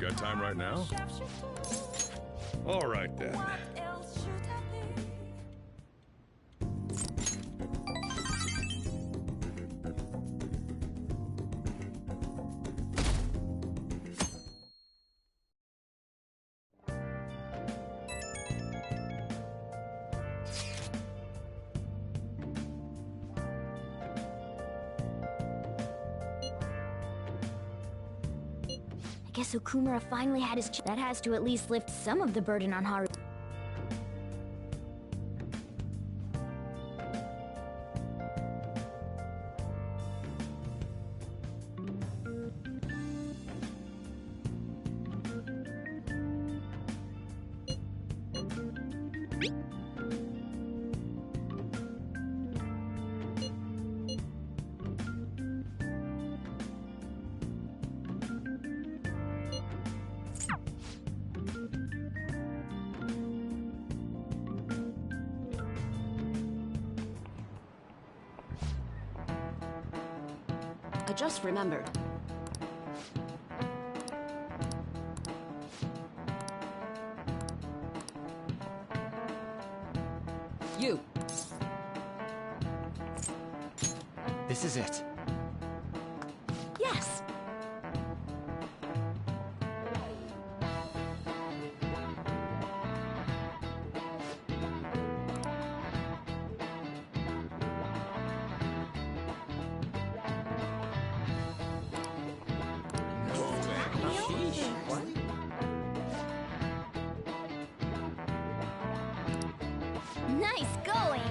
got time right now? All right then. I guess Okumura finally had his that has to at least lift some of the burden on Haru. I just remembered. You. This is it. Yes. Nice going.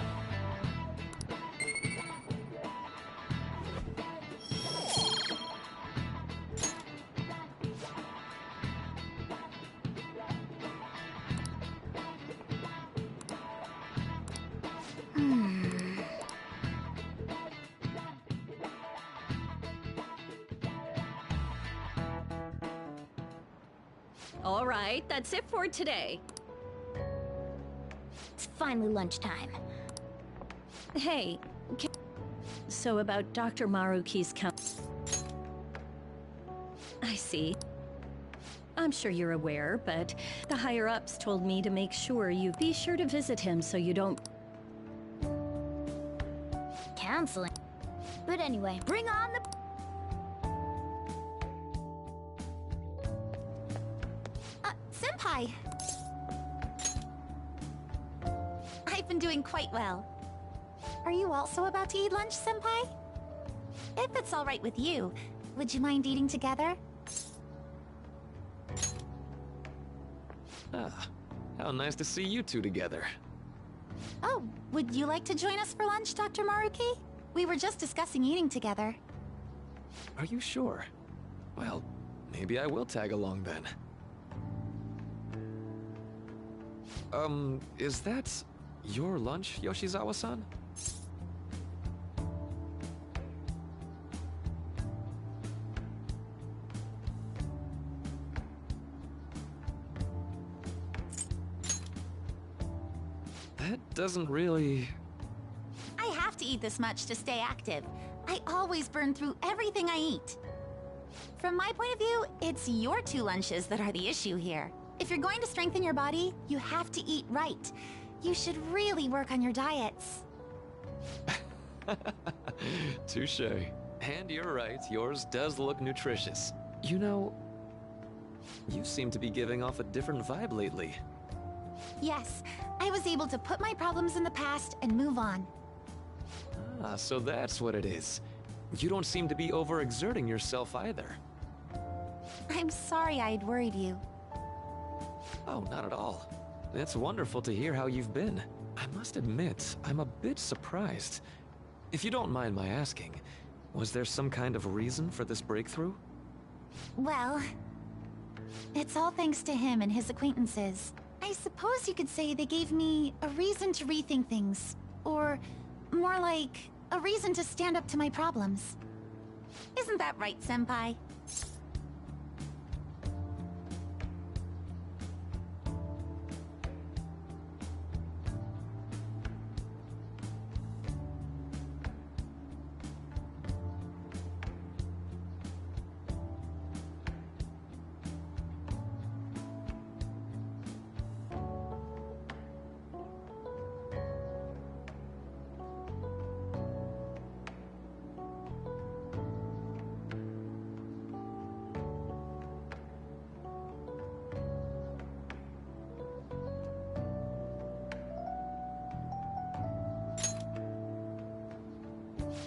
All right, that's it for today. It's finally lunchtime. Hey, so about Dr. Maruki's I see. I'm sure you're aware, but the higher-ups told me to make sure you be sure to visit him so you don't... Counseling. But anyway, bring on the... Senpai! I've been doing quite well. Are you also about to eat lunch, Senpai? If it's alright with you, would you mind eating together? Ah, how nice to see you two together. Oh, would you like to join us for lunch, Dr. Maruki? We were just discussing eating together. Are you sure? Well, maybe I will tag along then. Is that your lunch, Yoshizawa-san? That doesn't really... I have to eat this much to stay active. I always burn through everything I eat. From my point of view, it's your two lunches that are the issue here. If you're going to strengthen your body, you have to eat right. You should really work on your diets. Touché. And you're right, yours does look nutritious. You know, you seem to be giving off a different vibe lately. Yes, I was able to put my problems in the past and move on. Ah, so that's what it is. You don't seem to be overexerting yourself either. I'm sorry I'd worried you. Oh, not at all. It's wonderful to hear how you've been. I must admit, I'm a bit surprised. If you don't mind my asking, was there some kind of reason for this breakthrough? Well, it's all thanks to him and his acquaintances. I suppose you could say they gave me a reason to rethink things. Or, more like, a reason to stand up to my problems. Isn't that right, Senpai?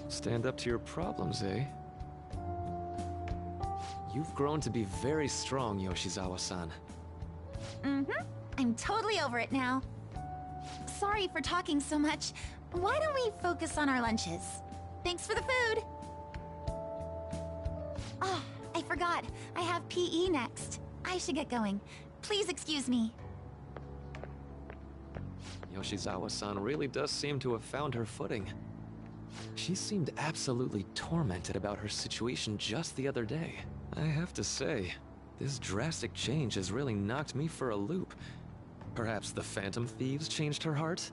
Stand up to your problems, eh? You've grown to be very strong, Yoshizawa-san. Mm-hmm. I'm totally over it now. Sorry for talking so much. Why don't we focus on our lunches? Thanks for the food! Oh, I forgot. I have PE next. I should get going. Please excuse me. Yoshizawa-san really does seem to have found her footing. She seemed absolutely tormented about her situation just the other day. I have to say, this drastic change has really knocked me for a loop. Perhaps the Phantom Thieves changed her heart?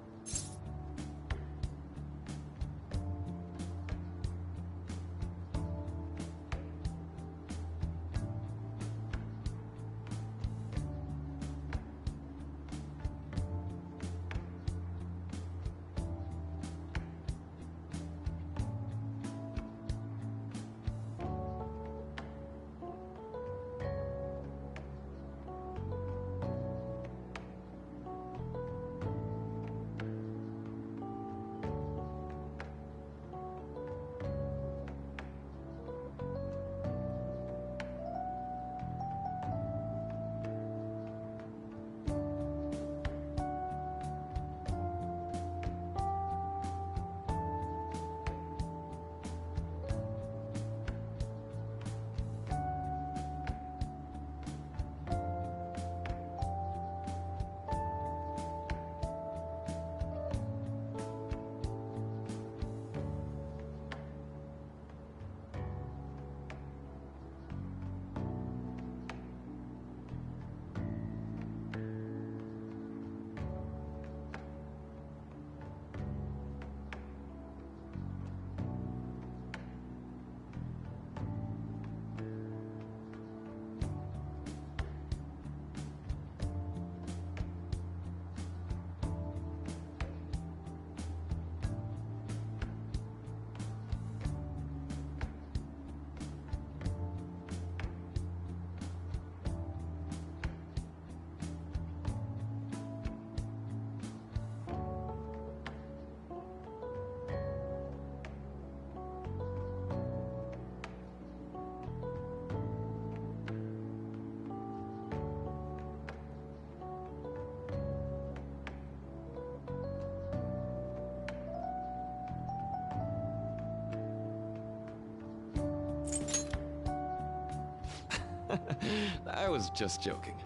I was just joking.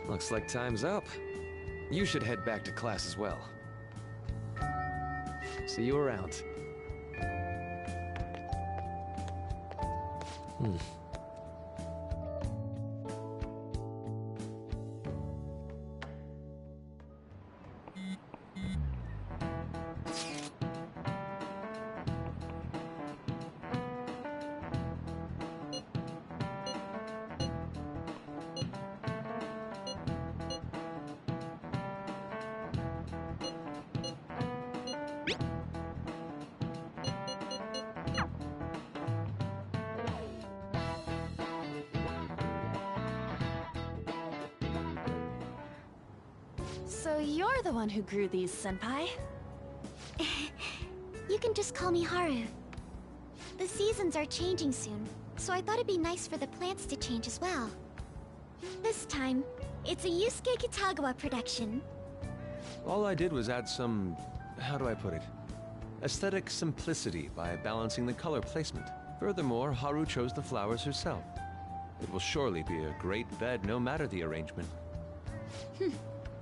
Looks like time's up. You should head back to class as well. See you around. So you're the one who grew these, Senpai? You can just call me Haru. The seasons are changing soon, so I thought it'd be nice for the plants to change as well. This time, it's a Yusuke Kitagawa production. All I did was add some, how do I put it, aesthetic simplicity by balancing the color placement. Furthermore, Haru chose the flowers herself. It will surely be a great bed no matter the arrangement.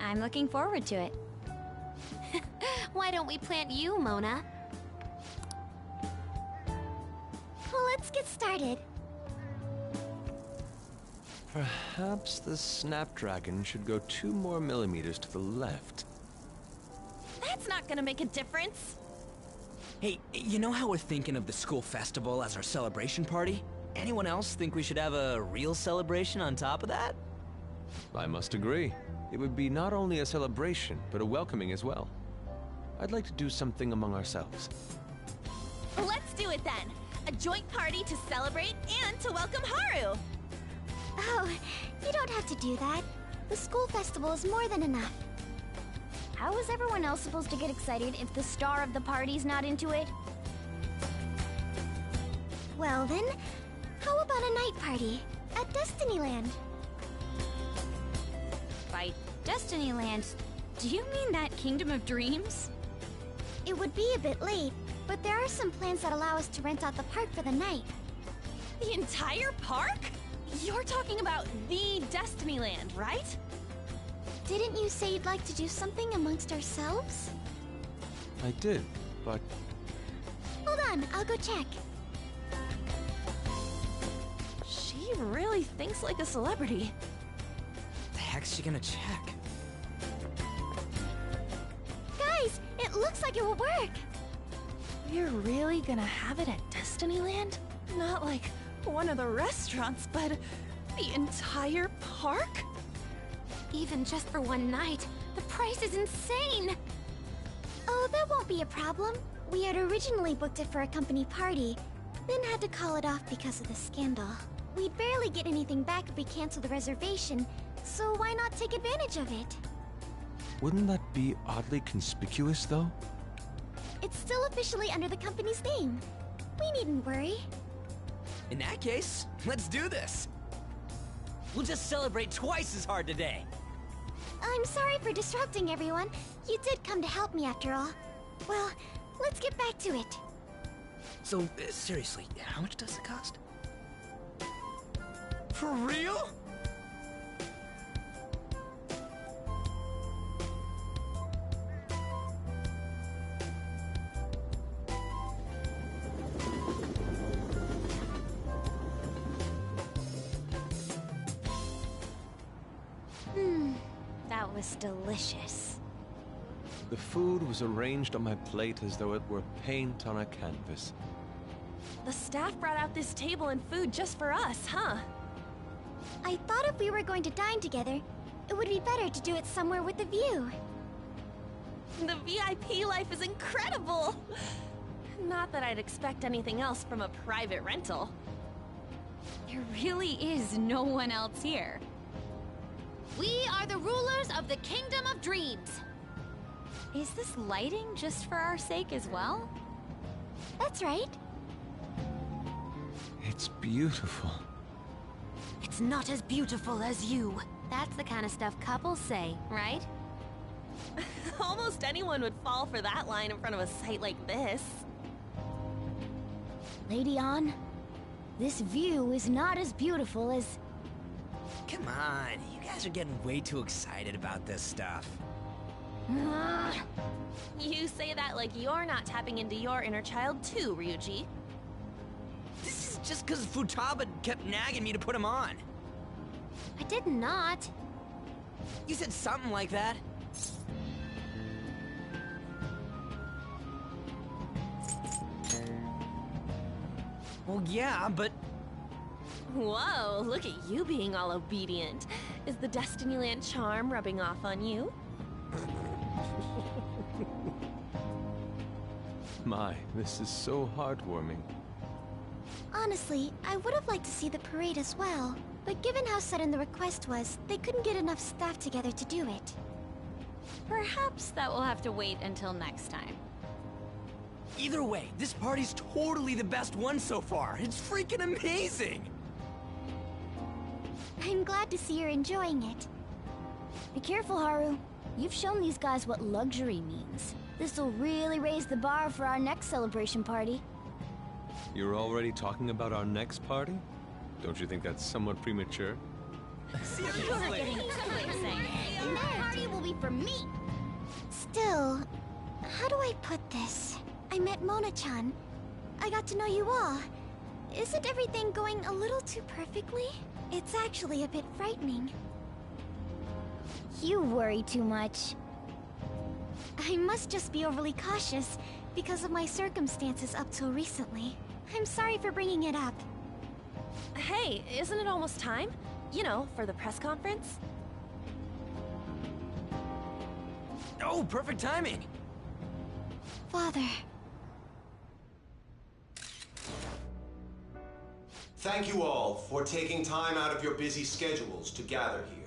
I'm looking forward to it. Why don't we plant you, Mona? Well, let's get started. Perhaps the Snapdragon should go 2 more millimeters to the left. That's not gonna make a difference. Hey, you know how we're thinking of the school festival as our celebration party? Anyone else think we should have a real celebration on top of that? I must agree. It would be not only a celebration, but a welcoming as well. I'd like to do something among ourselves. Let's do it then. A joint party to celebrate and to welcome Haru. Oh, you don't have to do that. The school festival is more than enough. How is everyone else supposed to get excited if the star of the party's not into it? Well then, how about a night party at Destinyland? By Destinyland, do you mean that Kingdom of Dreams? It would be a bit late, but there are some plans that allow us to rent out the park for the night. The entire park? You're talking about the Destinyland, right? Didn't you say you'd like to do something amongst ourselves? I did, but Hold on, I'll go check. She really thinks like a celebrity. The heck's she gonna check? Guys, it looks like it will work. We're really gonna have it at Destinyland? Not like one of the restaurants, but the entire park? Even just for one night, the price is insane! Oh, that won't be a problem. We had originally booked it for a company party, then had to call it off because of the scandal. We'd barely get anything back if we cancel the reservation, so why not take advantage of it? wouldn't that be oddly conspicuous, though? It's still officially under the company's name. We needn't worry. In that case, let's do this. We'll just celebrate twice as hard today. I'm sorry for disrupting everyone. You did come to help me after all. Well, let's get back to it. So, seriously, how much does it cost? For real? That was delicious. The food was arranged on my plate as though it were paint on a canvas. The staff brought out this table and food just for us, huh? I thought if we were going to dine together, it would be better to do it somewhere with a view. The VIP life is incredible! Not that I'd expect anything else from a private rental. There really is no one else here. We are the rulers of the Kingdom of Dreams. Is this lighting just for our sake as well? That's right. It's beautiful. It's not as beautiful as you. That's the kind of stuff couples say, right? Almost anyone would fall for that line in front of a site like this. Lady Ann, this view is not as beautiful as... Come on, you guys are getting way too excited about this stuff. You say that like you're not tapping into your inner child too, Ryuji. This is just because Futaba kept nagging me to put him on. I did not. You said something like that. Well, yeah, but... Whoa, look at you being all obedient. Is the Destinyland charm rubbing off on you? My, this is so heartwarming. Honestly, I would have liked to see the parade as well. But given how sudden the request was, they couldn't get enough staff together to do it. Perhaps that will have to wait until next time. Either way, this party's totally the best one so far. It's freaking amazing! I'm glad to see you're enjoying it. Be careful, Haru. You've shown these guys what luxury means. This'll really raise the bar for our next celebration party. You're already talking about our next party? Don't you think that's somewhat premature? And that party will be for me! Still, how do I put this? I met Mona-chan. I got to know you all. Isn't everything going a little too perfectly? It's actually a bit frightening. You worry too much. I must just be overly cautious because of my circumstances up till recently. I'm sorry for bringing it up. Hey, isn't it almost time? You know, for the press conference? Oh, perfect timing! Father. Thank you all for taking time out of your busy schedules to gather here.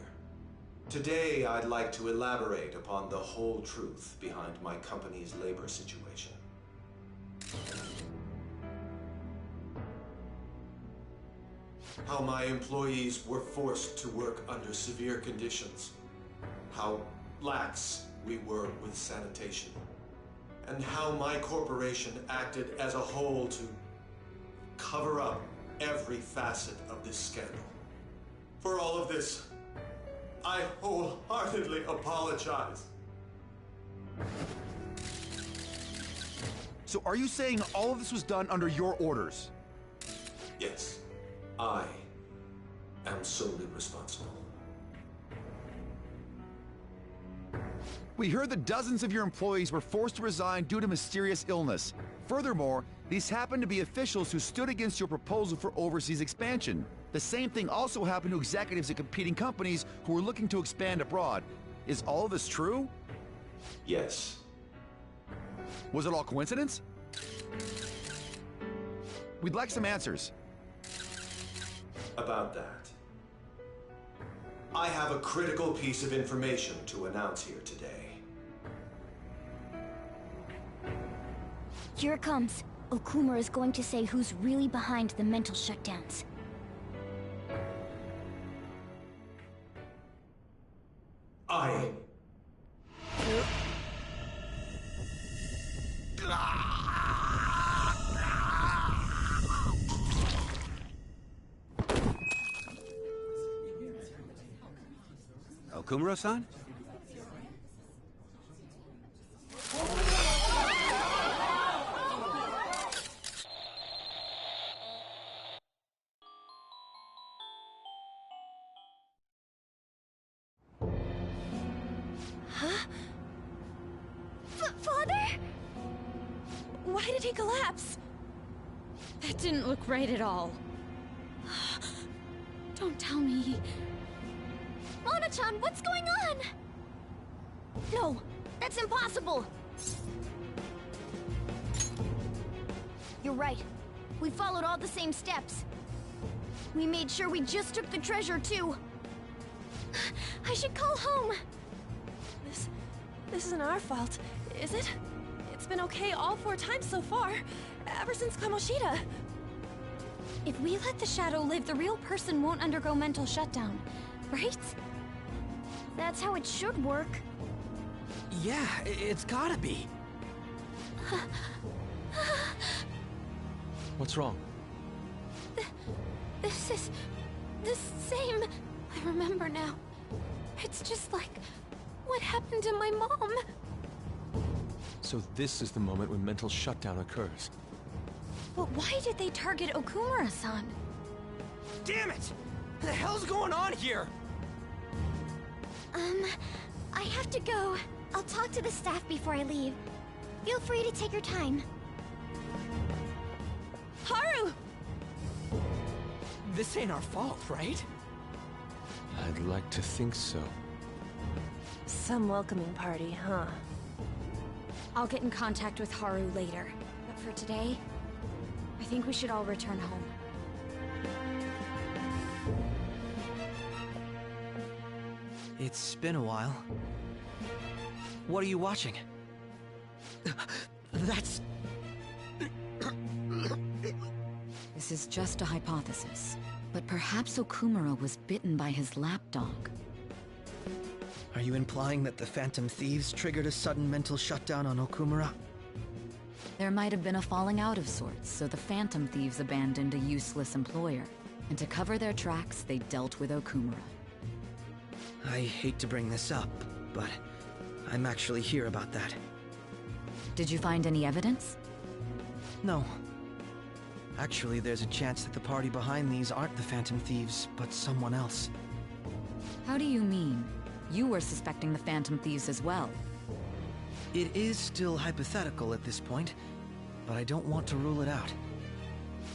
Today, I'd like to elaborate upon the whole truth behind my company's labor situation. How my employees were forced to work under severe conditions. How lax we were with sanitation. And how my corporation acted as a whole to cover up every facet of this scandal. For all of this, I wholeheartedly apologize. So are you saying all of this was done under your orders? Yes, I am solely responsible. We heard that dozens of your employees were forced to resign due to mysterious illness. Furthermore, these happened to be officials who stood against your proposal for overseas expansion. The same thing also happened to executives at competing companies who were looking to expand abroad. Is all of this true? Yes. Was it all coincidence? We'd like some answers. About that, I have a critical piece of information to announce here today. Here it comes. Okumura is going to say who's really behind the mental shutdowns. I... Okumura-san? Father? Why did he collapse? That didn't look right at all. Don't tell me. Mona-chan, what's going on? No, that's impossible. You're right. We followed all the same steps. We made sure we just took the treasure, too. I should call home. This isn't our fault, is it? It's been okay all 4 times so far, ever since Kamoshida. If we let the shadow live, the real person won't undergo mental shutdown, right? That's how it should work. Yeah, it's gotta be. What's wrong? This is the same. I remember now. It's just like what happened to my mom. So this is the moment when mental shutdown occurs. But why did they target Okumura-san? Damn it! What the hell's going on here? I have to go. I'll talk to the staff before I leave. Feel free to take your time. Haru! This ain't our fault, right? I'd like to think so. Some welcoming party, huh? I'll get in contact with Haru later. But for today, I think we should all return home. It's been a while. What are you watching? That's... This is just a hypothesis, but perhaps Okumura was bitten by his lapdog. Are you implying that the Phantom Thieves triggered a sudden mental shutdown on Okumura? There might have been a falling out of sorts, so the Phantom Thieves abandoned a useless employer. And to cover their tracks, they dealt with Okumura. I hate to bring this up, but I'm actually here about that. Did you find any evidence? No. Actually, there's a chance that the party behind these aren't the Phantom Thieves, but someone else. How do you mean? You were suspecting the Phantom Thieves as well. It is still hypothetical at this point, but I don't want to rule it out.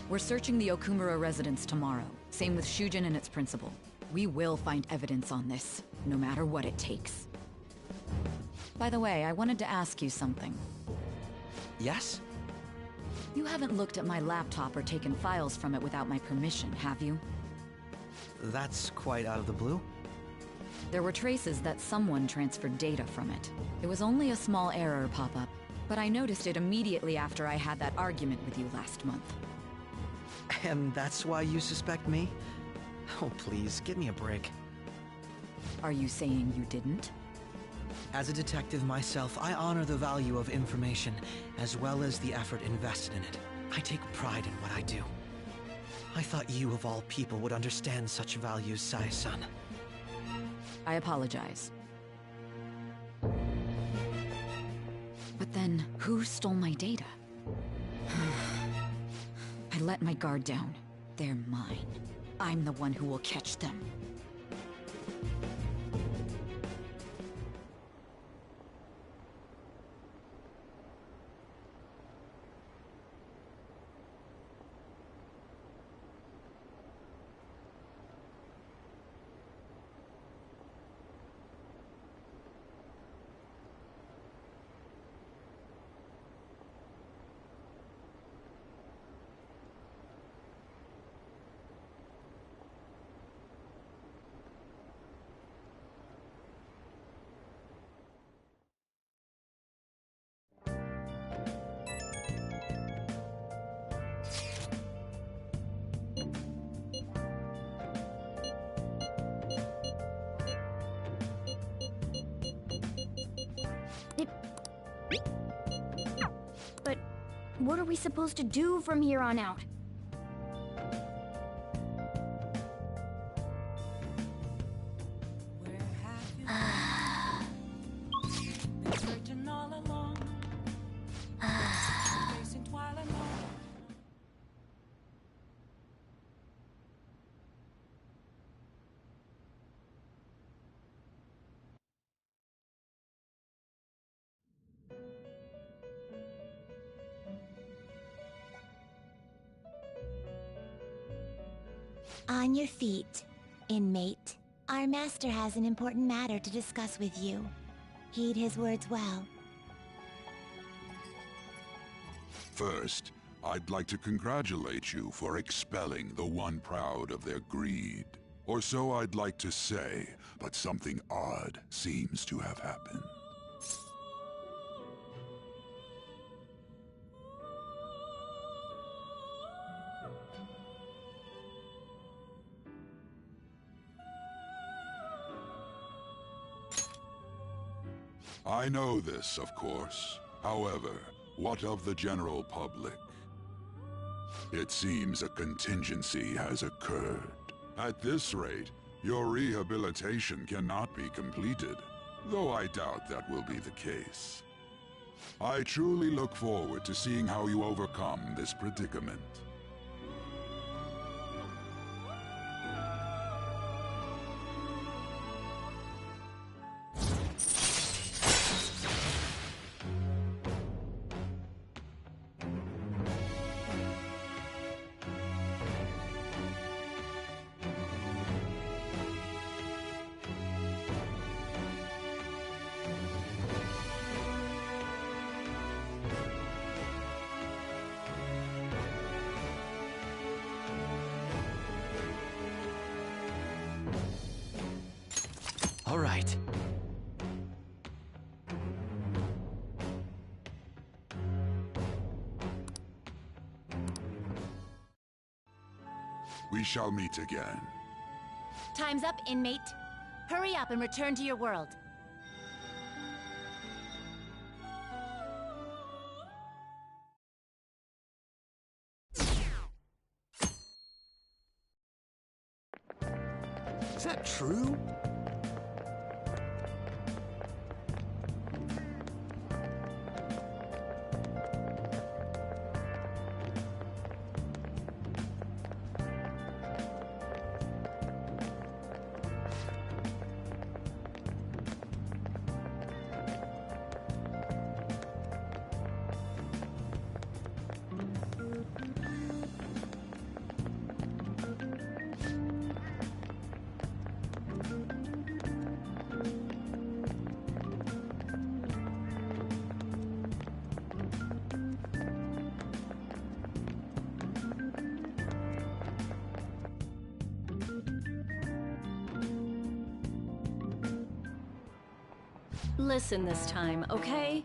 We're searching the Okumura residence tomorrow. Same with Shujin and its principal. We will find evidence on this, no matter what it takes. By the way, I wanted to ask you something. Yes? You haven't looked at my laptop or taken files from it without my permission, have you? That's quite out of the blue. There were traces that someone transferred data from it. It was only a small error pop-up, but I noticed it immediately after I had that argument with you last month. And that's why you suspect me? Oh, please, give me a break. Are you saying you didn't? As a detective myself, I honor the value of information, as well as the effort invested in it. I take pride in what I do. I thought you, of all people, would understand such values, Sae-san. I apologize. But then, who stole my data? I let my guard down. They're mine. I'm the one who will catch them. But what are we supposed to do from here on out? On your feet, inmate. Our master has an important matter to discuss with you. Heed his words well. First, I'd like to congratulate you for expelling the one proud of their greed. Or so I'd like to say, but something odd seems to have happened. I know this, of course. However, what of the general public? It seems a contingency has occurred. At this rate, your rehabilitation cannot be completed, though I doubt that will be the case. I truly look forward to seeing how you overcome this predicament. All right. We shall meet again. Time's up, inmate. Hurry up and return to your world. Is that true? Listen this time, okay?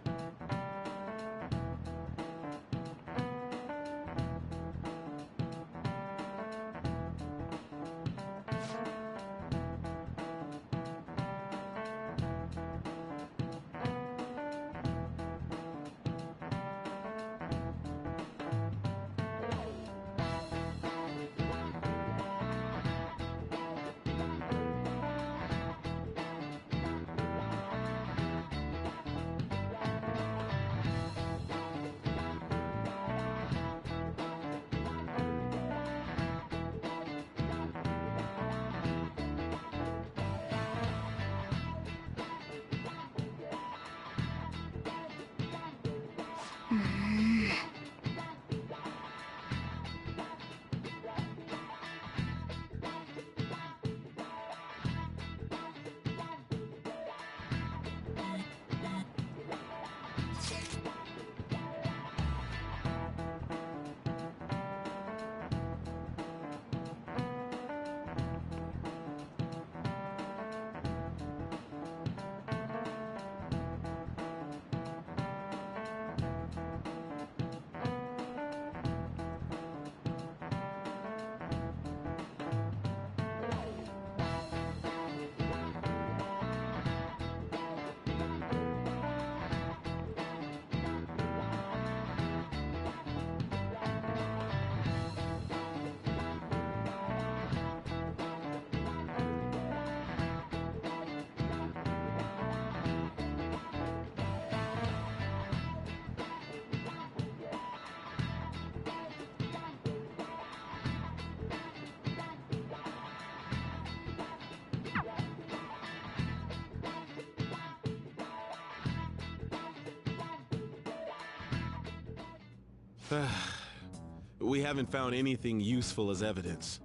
We haven't found anything useful as evidence.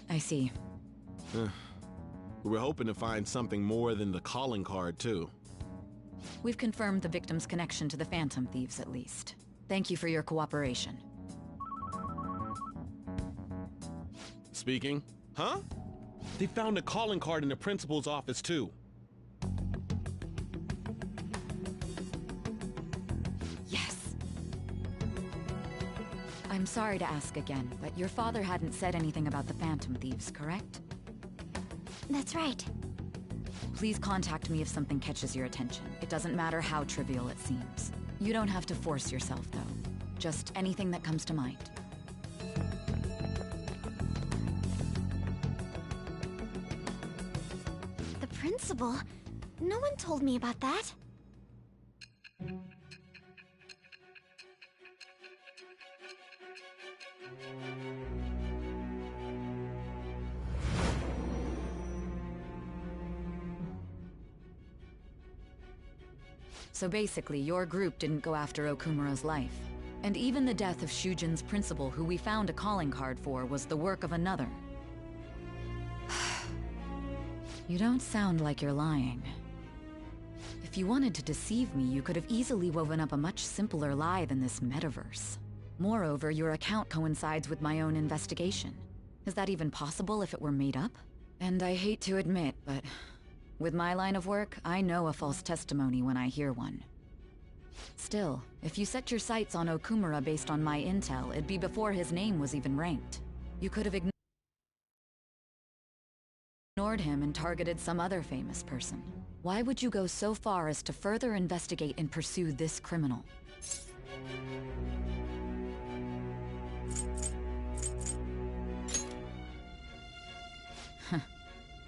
I see. We were hoping to find something more than the calling card, too. We've confirmed the victim's connection to the Phantom Thieves, at least. Thank you for your cooperation. Speaking? Huh? They found a calling card in the principal's office, too. Yes! I'm sorry to ask again, but your father hadn't said anything about the Phantom Thieves, correct? That's right. Please contact me if something catches your attention. It doesn't matter how trivial it seems. You don't have to force yourself, though. Just anything that comes to mind. The principal? No one told me about that. So basically, your group didn't go after Okumura's life. And even the death of Shujin's principal, who we found a calling card for, was the work of another. You don't sound like you're lying. If you wanted to deceive me, you could have easily woven up a much simpler lie than this metaverse. Moreover, your account coincides with my own investigation. Is that even possible if it were made up? And I hate to admit, but with my line of work, I know a false testimony when I hear one. Still, if you set your sights on Okumura based on my intel, it'd be before his name was even ranked. You could have ignored him and targeted some other famous person. Why would you go so far as to further investigate and pursue this criminal?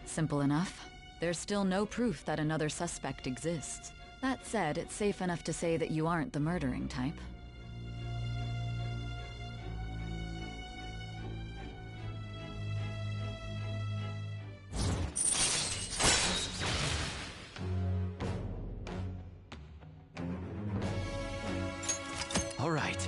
Simple enough. There's still no proof that another suspect exists. That said, it's safe enough to say that you aren't the murdering type. All right.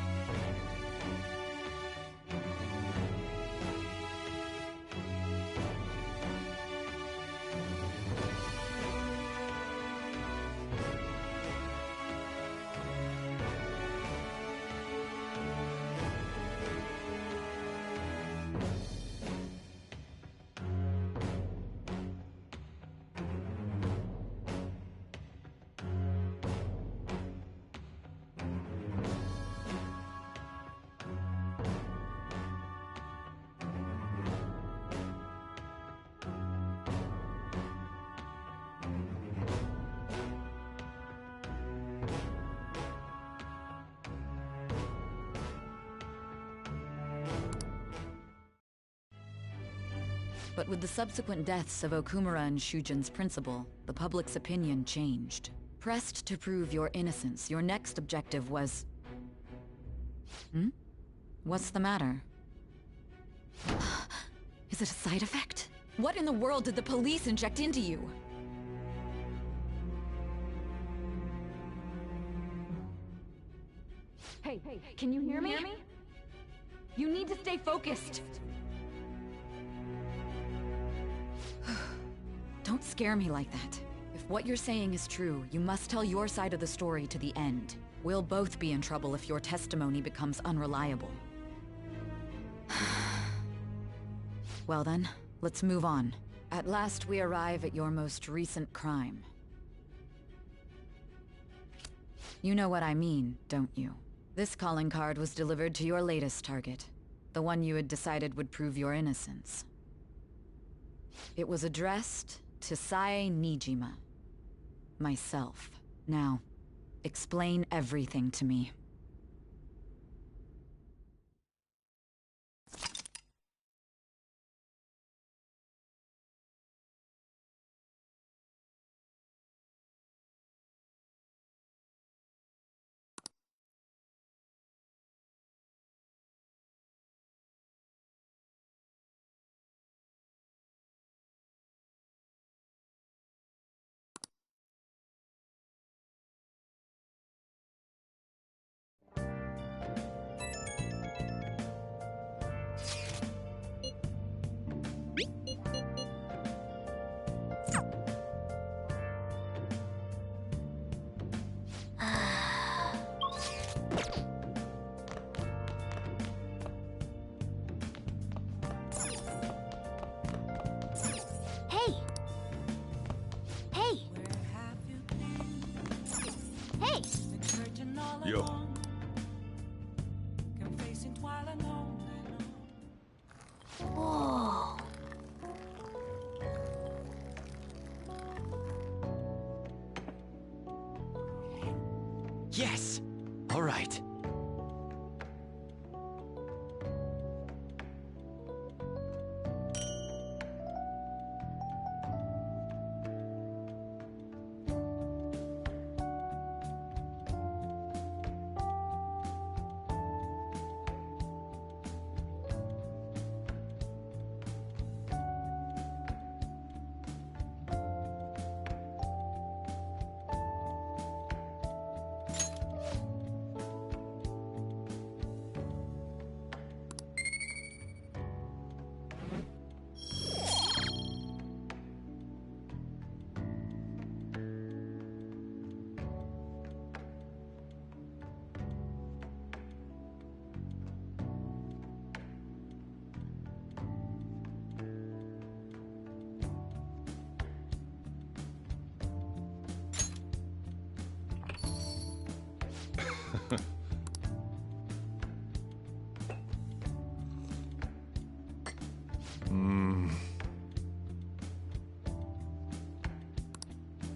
But with the subsequent deaths of Okumura and Shujin's principal, the public's opinion changed. Pressed to prove your innocence, your next objective was... What's the matter? Is it a side effect? What in the world did the police inject into you? Hey, can you hear me? You need to stay focused! Don't scare me like that. If what you're saying is true, you must tell your side of the story to the end. We'll both be in trouble if your testimony becomes unreliable. Well then, let's move on. At last we arrive at your most recent crime. You know what I mean, don't you? This calling card was delivered to your latest target. The one you had decided would prove your innocence. It was addressed to Sae Nijima. Myself. Now, explain everything to me. Yes! All right.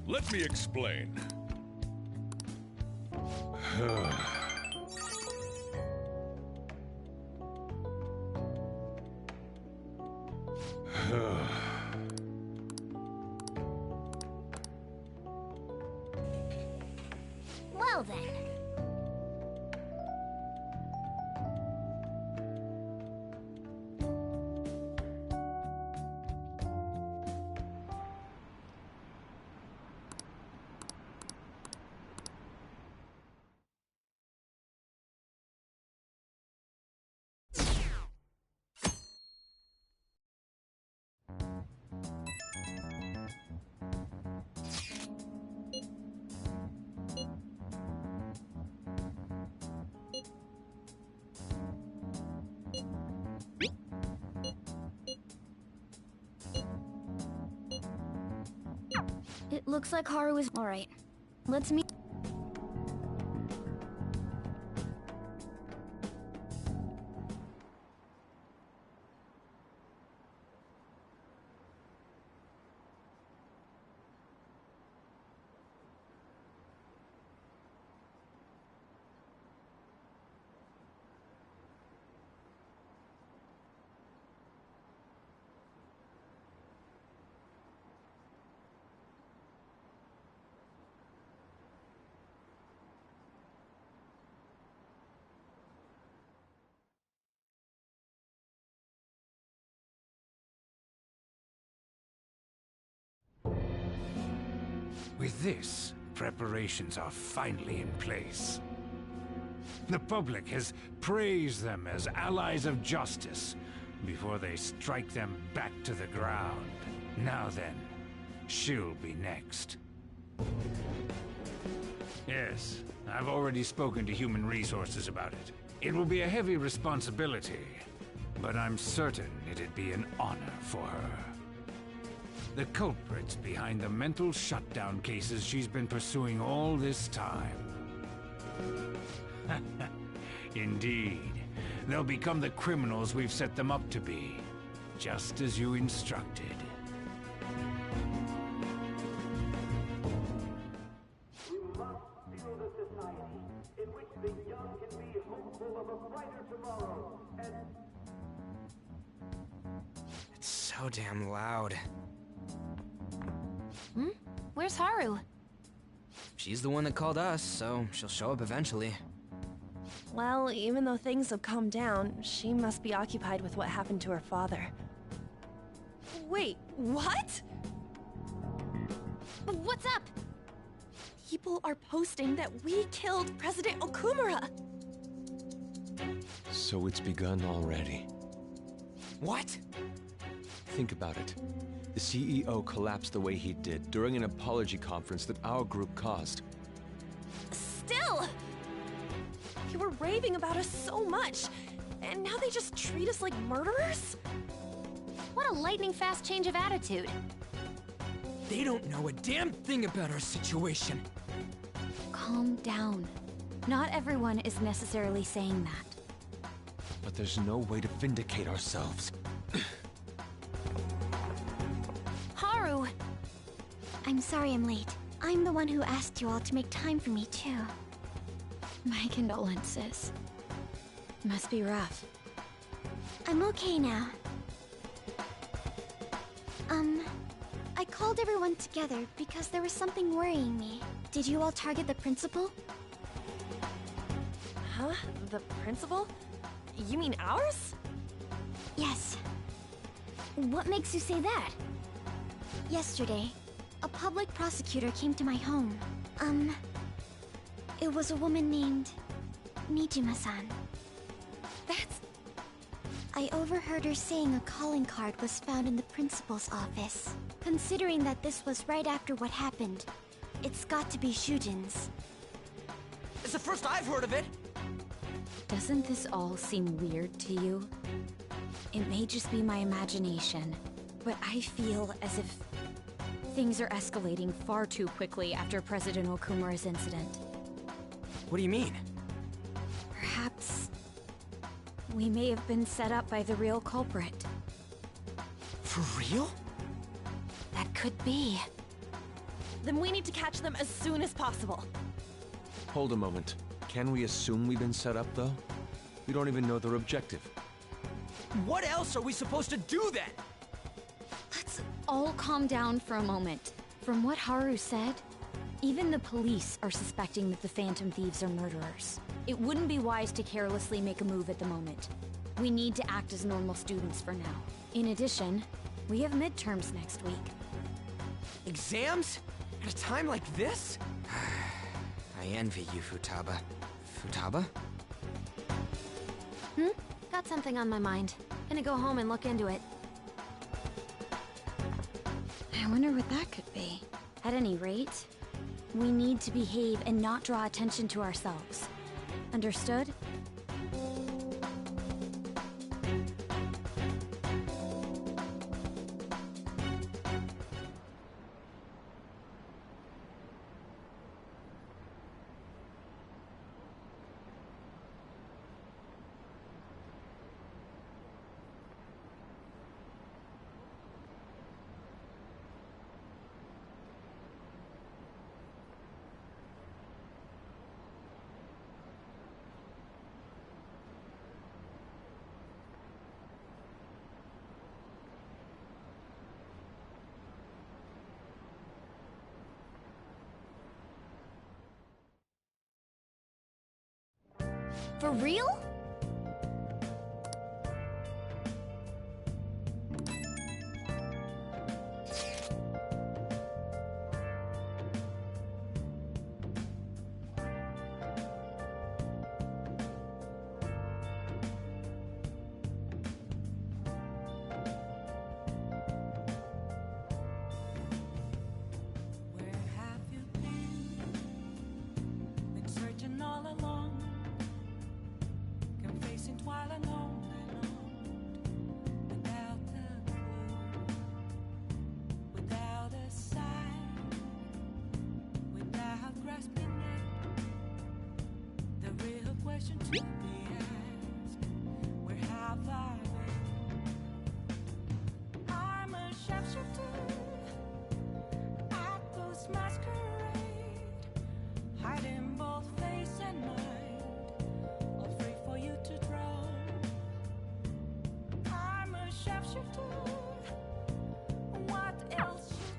Let me explain. Well then. It looks like Haru is alright. Let's meet. With this, preparations are finally in place. The public has praised them as allies of justice before they strike them back to the ground. Now then, she'll be next. Yes, I've already spoken to Human Resources about it. It will be a heavy responsibility, but I'm certain it'd be an honor for her. The culprits behind the mental shutdown cases she's been pursuing all this time. Indeed. They'll become the criminals we've set them up to be, just as you instructed. We must build a society in which the young can be hopeful of a brighter tomorrow, and... It's so damn loud. Hmm? Where's Haru? She's the one that called us, so she'll show up eventually. Well, even though things have calmed down, she must be occupied with what happened to her father. Wait, what? What's up? People are posting that we killed President Okumura! So it's begun already. What? Think about it. The CEO collapsed the way he did during an apology conference that our group caused. Still! You were raving about us so much, and now they just treat us like murderers? What a lightning-fast change of attitude. They don't know a damn thing about our situation. Calm down. Not everyone is necessarily saying that. But there's no way to vindicate ourselves. Haru! I'm sorry I'm late. I'm the one who asked you all to make time for me, too. My condolences. Must be rough. I'm okay now. I called everyone together because there was something worrying me. Did you all target the principal? Huh? The principal? You mean ours? Yes. What makes you say that? Yesterday, a public prosecutor came to my home. It was a woman named Nijima-san. That's... I overheard her saying a calling card was found in the principal's office. Considering that this was right after what happened, it's got to be Shujin's. It's the first I've heard of it! Doesn't this all seem weird to you? It may just be my imagination, but I feel as if things are escalating far too quickly after President Okumura's incident. What do you mean? Perhaps we may have been set up by the real culprit. For real? That could be. Then we need to catch them as soon as possible. Hold a moment. Can we assume we've been set up, though? We don't even know their objective. What else are we supposed to do then? Let's all calm down for a moment. From what Haru said, even the police are suspecting that the Phantom Thieves are murderers. It wouldn't be wise to carelessly make a move at the moment. We need to act as normal students for now. In addition, we have midterms next week. Exams? At a time like this? I envy you, Futaba. Futaba? Got something on my mind. Gonna go home and look into it. I wonder what that could be. At any rate, we need to behave and not draw attention to ourselves. Understood? For real?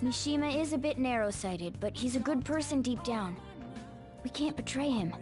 Mishima is a bit narrow-sighted, but he's a good person deep down. We can't betray him.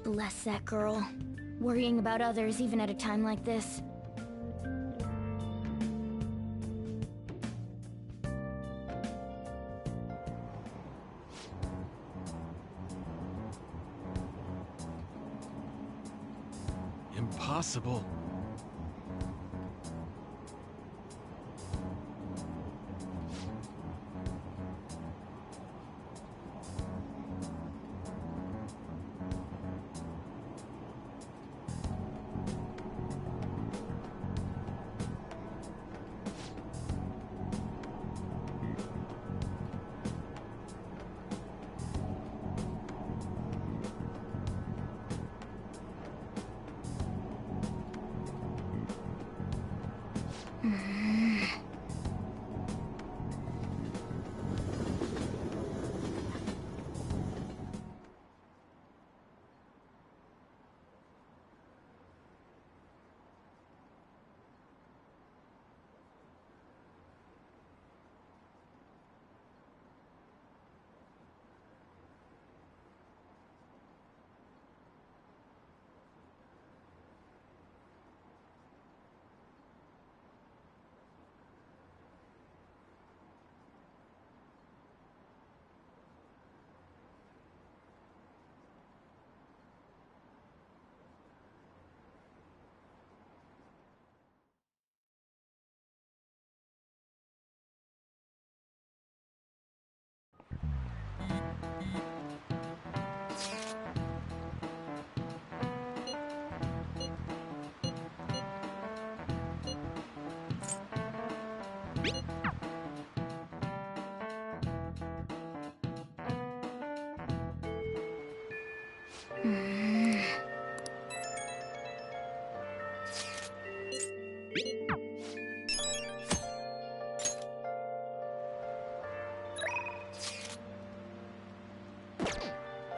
Bless that girl. Worrying about others even at a time like this. Impossible.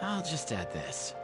I'll just add this.